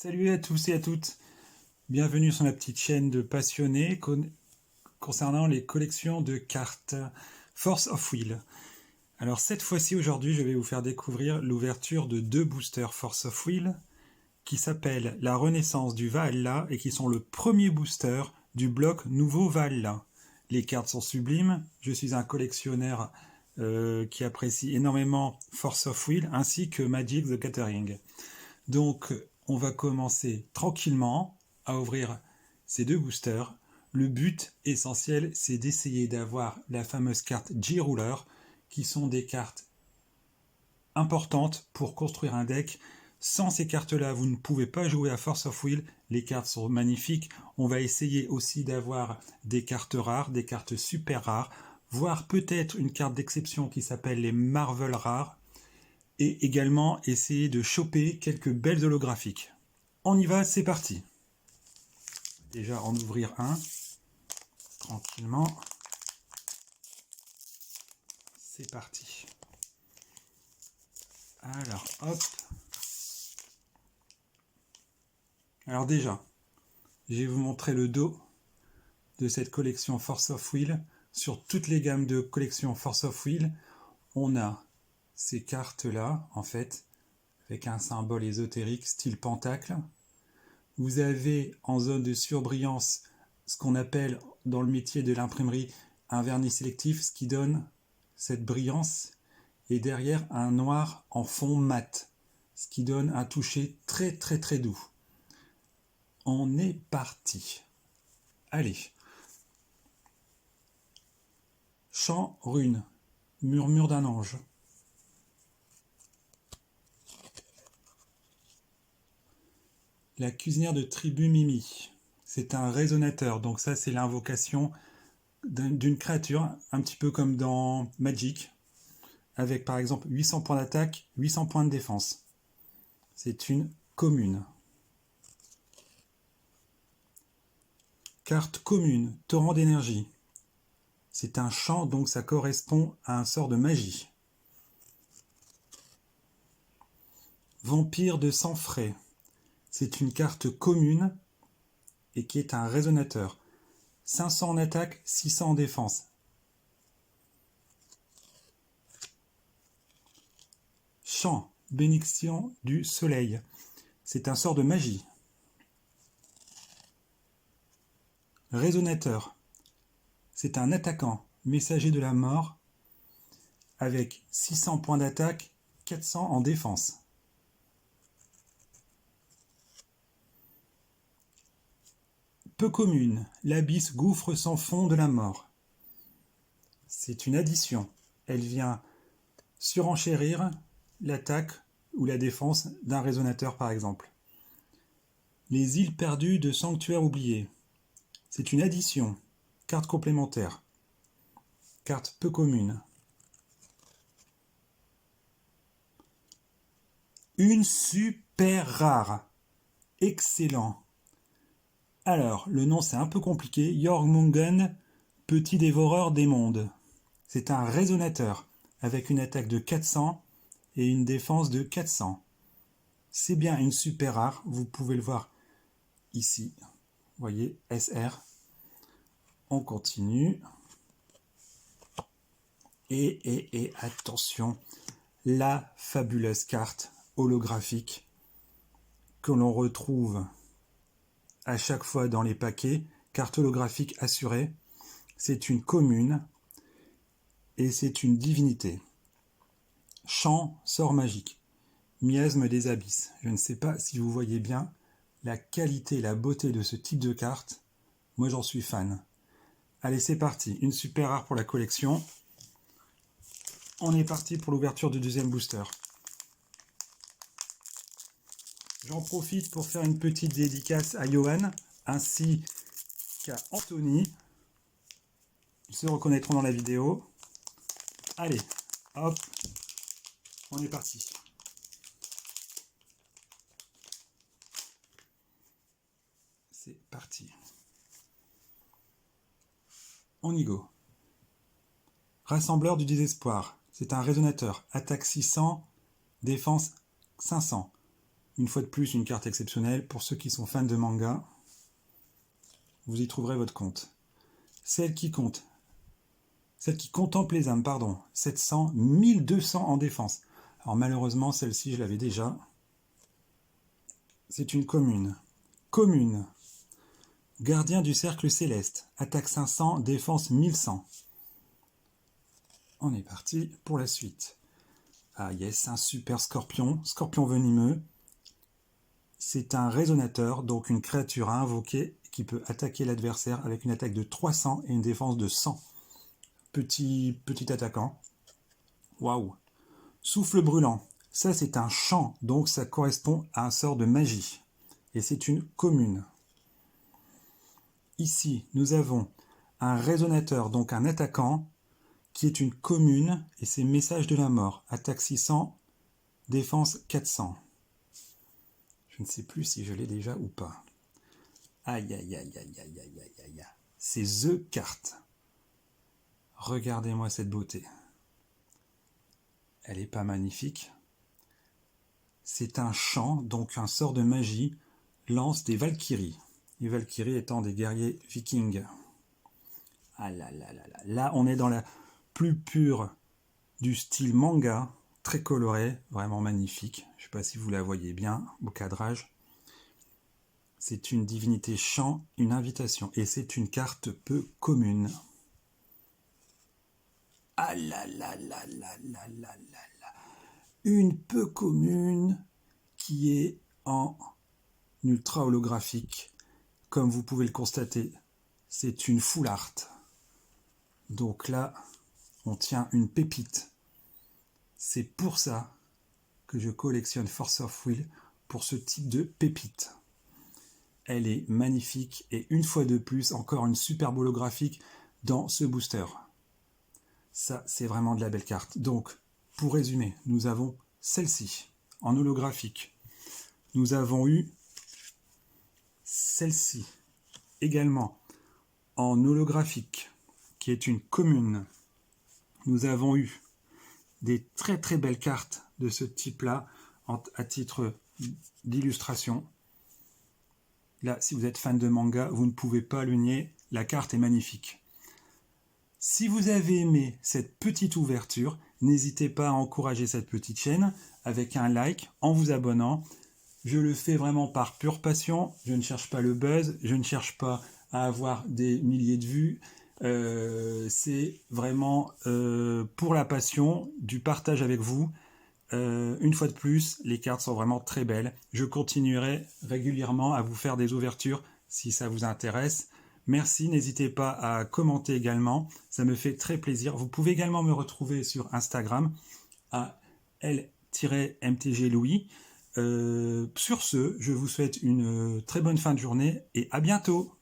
Salut à tous et à toutes, bienvenue sur ma petite chaîne de passionnés concernant les collections de cartes Force of Will. Alors cette fois-ci, aujourd'hui, je vais vous faire découvrir l'ouverture de deux boosters Force of Will qui s'appellent la Renaissance du Valhalla et qui sont le premier booster du bloc Nouveau Valhalla. Les cartes sont sublimes, je suis un collectionneur qui apprécie énormément Force of Will ainsi que Magic the Gathering. Donc on va commencer tranquillement à ouvrir ces deux boosters. Le but essentiel, c'est d'essayer d'avoir la fameuse carte G-Ruler, qui sont des cartes importantes pour construire un deck. Sans ces cartes-là, vous ne pouvez pas jouer à Force of Will. Les cartes sont magnifiques. On va essayer aussi d'avoir des cartes rares, des cartes super rares, voire peut-être une carte d'exception qui s'appelle les Marvel rares. Et également essayer de choper quelques belles holographiques. On y va, c'est parti. Déjà en ouvrir un, tranquillement. C'est parti. Alors, hop. Alors déjà, je vais vous montrer le dos de cette collection Force of Will. Sur toutes les gammes de collection Force of Will, on a ces cartes-là, en fait, avec un symbole ésotérique style pentacle. Vous avez en zone de surbrillance ce qu'on appelle dans le métier de l'imprimerie un vernis sélectif, ce qui donne cette brillance, et derrière un noir en fond mat, ce qui donne un toucher très très très doux. On est parti. Allez. Chant rune, murmure d'un ange. La cuisinière de tribu Mimi, c'est un résonateur, donc ça c'est l'invocation d'une créature, un petit peu comme dans Magic, avec par exemple 800 points d'attaque, 800 points de défense. C'est une commune. Carte commune, torrent d'énergie. C'est un champ, donc ça correspond à un sort de magie. Vampire de sang frais. C'est une carte commune et qui est un résonateur. 500 en attaque, 600 en défense. Chant, bénédiction du soleil. C'est un sort de magie. Résonateur. C'est un attaquant, messager de la mort, avec 600 points d'attaque, 400 en défense. Peu commune, l'abysse gouffre sans fond de la mort. C'est une addition. Elle vient surenchérir l'attaque ou la défense d'un résonateur par exemple. Les îles perdues de sanctuaires oubliés. C'est une addition. Carte complémentaire. Carte peu commune. Une super rare. Excellent. Alors, le nom c'est un peu compliqué. Jormungen, petit dévoreur des mondes. C'est un résonateur avec une attaque de 400 et une défense de 400. C'est bien une super rare, vous pouvez le voir ici. Vous voyez, SR. On continue. Et attention, la fabuleuse carte holographique que l'on retrouve à chaque fois dans les paquets, carte holographique assurée, c'est une commune et c'est une divinité. Chant, sort magique, miasme des abysses. Je ne sais pas si vous voyez bien la qualité et la beauté de ce type de carte. Moi j'en suis fan. Allez, c'est parti, une super rare pour la collection. On est parti pour l'ouverture du deuxième booster. J'en profite pour faire une petite dédicace à Johan ainsi qu'à Anthony. Ils se reconnaîtront dans la vidéo. Allez, hop, on est parti. C'est parti. On y go. Rassembleur du désespoir. C'est un résonateur. Attaque 600, défense 500. Une fois de plus, une carte exceptionnelle. Pour ceux qui sont fans de manga, vous y trouverez votre compte. Celle qui contemple les âmes, pardon. 700, 1200 en défense. Alors malheureusement, celle-ci, je l'avais déjà. C'est une commune. Commune. Gardien du cercle céleste. Attaque 500, défense 1100. On est parti pour la suite. Ah yes, un super scorpion. Scorpion venimeux. C'est un résonateur, donc une créature à invoquer qui peut attaquer l'adversaire avec une attaque de 300 et une défense de 100. Petit attaquant. Waouh. Souffle brûlant. Ça, c'est un chant, donc ça correspond à un sort de magie. Et c'est une commune. Ici, nous avons un résonateur, donc un attaquant, qui est une commune, et c'est message de la mort. Attaque 600, défense 400. Je ne sais plus si je l'ai déjà ou pas. Aïe, aïe, aïe, aïe, aïe, aïe, aïe, aïe. C'est The Carte. Regardez-moi cette beauté. Elle n'est pas magnifique. C'est un chant, donc un sort de magie, lance des Valkyries. Les Valkyries étant des guerriers vikings. Ah là là là là. Là, on est dans la plus pure du style manga, très coloré, vraiment magnifique. Je ne sais pas si vous la voyez bien au cadrage. C'est une divinité chant, une invitation. Et c'est une carte peu commune. Ah là là là là là là là là. Une peu commune qui est en ultra holographique. Comme vous pouvez le constater, c'est une full art. Donc là, on tient une pépite. C'est pour ça que je collectionne Force of Will, pour ce type de pépite. Elle est magnifique et une fois de plus, encore une superbe holographique dans ce booster. Ça, c'est vraiment de la belle carte. Donc, pour résumer, nous avons celle-ci en holographique. Nous avons eu celle-ci également en holographique, qui est une commune. Nous avons eu des très très belles cartes de ce type-là à titre d'illustration. Là, si vous êtes fan de manga, vous ne pouvez pas le nier, la carte est magnifique. Si vous avez aimé cette petite ouverture, n'hésitez pas à encourager cette petite chaîne avec un like, en vous abonnant. Je le fais vraiment par pure passion, je ne cherche pas le buzz, je ne cherche pas à avoir des milliers de vues. C'est vraiment pour la passion, du partage avec vous. Une fois de plus, les cartes sont vraiment très belles. Je continuerai régulièrement à vous faire des ouvertures si ça vous intéresse. Merci, n'hésitez pas à commenter également, ça me fait très plaisir. Vous pouvez également me retrouver sur Instagram à L-MTGLouis. Sur ce, je vous souhaite une très bonne fin de journée et à bientôt.